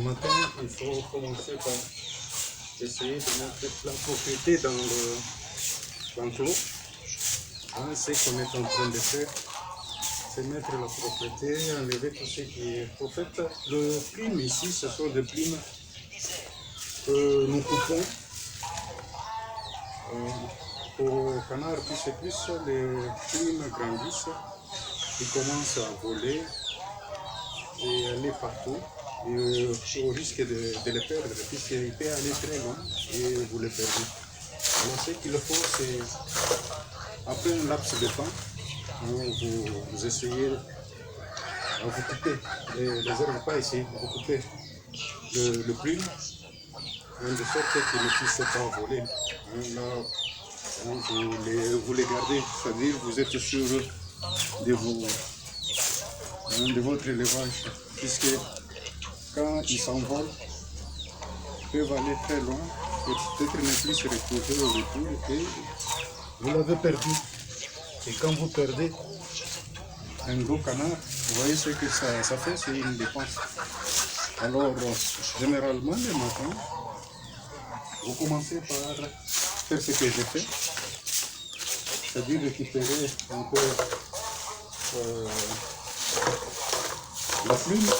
matin, il faut commencer par essayer de mettre la propriété dans l'enclos. Ce qu'on est en train de faire, c'est mettre la propriété, enlever tout ce qui est... En fait, le plume ici, ce sont des plumes que nous coupons. Pour le canard puisse plus, les plumes grandissent, ils commencent à voler et aller partout. Et au risque de les perdre, puisqu'il peut aller très loin et vous les perdez. Alors ce qu'il faut, c'est après un laps de temps, vous essayez, vous coupez les herbes, pas ici, vous coupez le plume, de sorte qu'ils ne puissent pas voler. Là, vous les gardez, c'est-à-dire vous êtes sûr de votre élevage, puisque quand ils s'envolent, ils peuvent aller très loin et peut-être ne plus se retrouver au retour et vous l'avez perdu. Et quand vous perdez un gros canard, vous voyez ce que ça fait, c'est une dépense. Alors, généralement, le matin, vous commencez par faire ce que j'ai fait, c'est-à-dire récupérer encore la plume,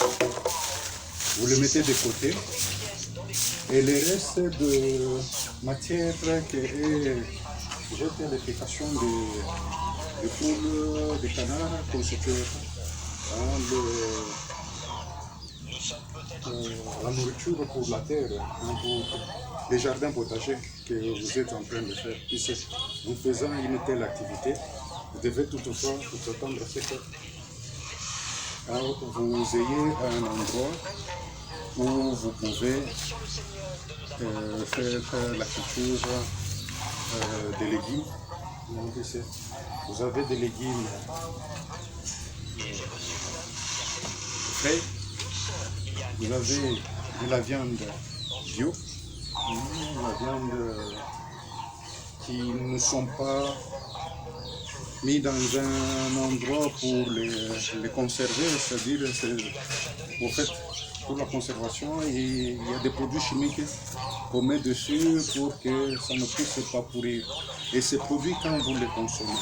vous le mettez de côté, et le reste de matière qui est jeté à l'application de poules, de canards, constitue la nourriture pour la terre, pour les jardins potagers que vous êtes en train de faire. Puisque vous faisant une telle activité, vous devez toutefois vous attendre à ce que vous ayez un endroit où vous pouvez faire la culture des légumes. Donc, vous avez des légumes frais, vous avez de la viande bio, la viande qui ne sont pas mis dans un endroit pour les conserver, c'est-à-dire en fait pour la conservation il y a des produits chimiques qu'on met dessus pour que ça ne puisse pas pourrir. Et ces produits, quand vous les consommez,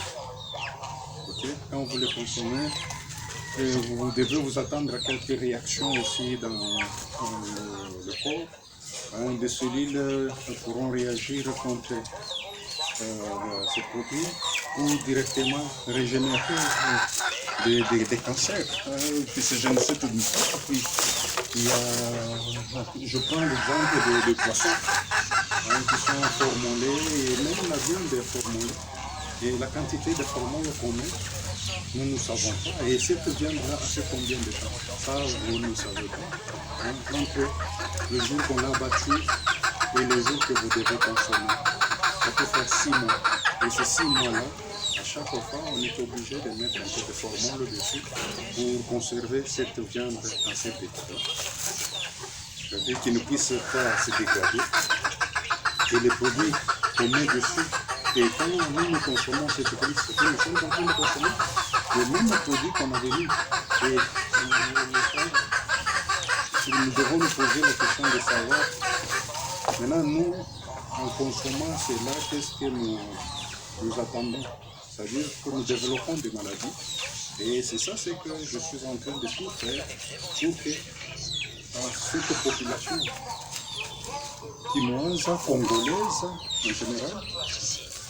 quand vous les consommez, vous devez vous attendre à quelques réactions aussi dans le corps. Des cellules pourront réagir contre ces produits ou directement régénérer des cancers. Puisque je ne sais tout pas. Puis, je prends l'exemple des poissons qui sont formulés, et même la viande est formulée. Et la quantité de hormones qu'on met, nous ne savons pas. Et cette viande-là a fait combien de temps? Ça, vous ne savez pas. Entre le jour qu'on l'a battu et le jour que vous devez consommer, ça peut faire 6 mois. Et ces 6 mois-là, à chaque fois, on est obligé de mettre un peu de formol dessus pour conserver cette viande dans cet état-là. C'est-à-dire qu'il ne puisse pas se dégrader. Et les produits qu'on met dessus, et quand nous consommons cette produit, c'est que nous sommes en train de consommer le même produit qu'on avait mis. Et nous devons nous poser la question de savoir, maintenant nous, en consommant cela, qu'est-ce que nous attendons? C'est-à-dire que nous développons des maladies. Et c'est ça, c'est que je suis en train de tout faire pour que cette population quinoise, congolaise en général,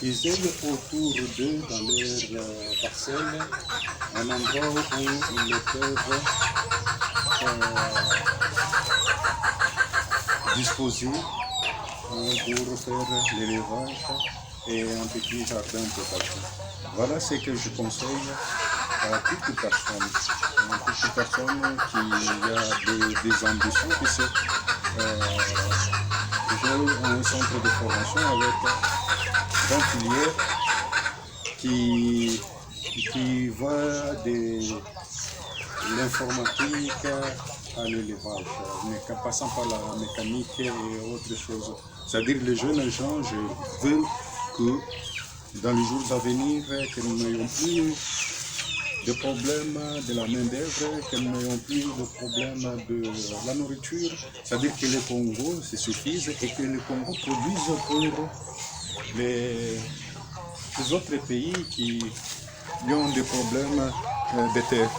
ils aient autour d'eux, dans leurs parcelles, un endroit où ils peuvent disposer pour faire l'élevage et un petit jardin potager. Voilà ce que je conseille à toute personne qui a des ambitions, puisque j'ai un centre de formation avec 20 filières qui va de l'informatique à l'élevage, mais passant par la mécanique et autres choses. C'est-à-dire les jeunes gens, je veux que dans les jours à venir, que nous n'ayons plus des problèmes de la main-d'œuvre, qu'elles n'ont plus de problème de la nourriture. C'est-à-dire que le Congo se suffise et que le Congo produise pour les autres pays qui ont des problèmes de terre.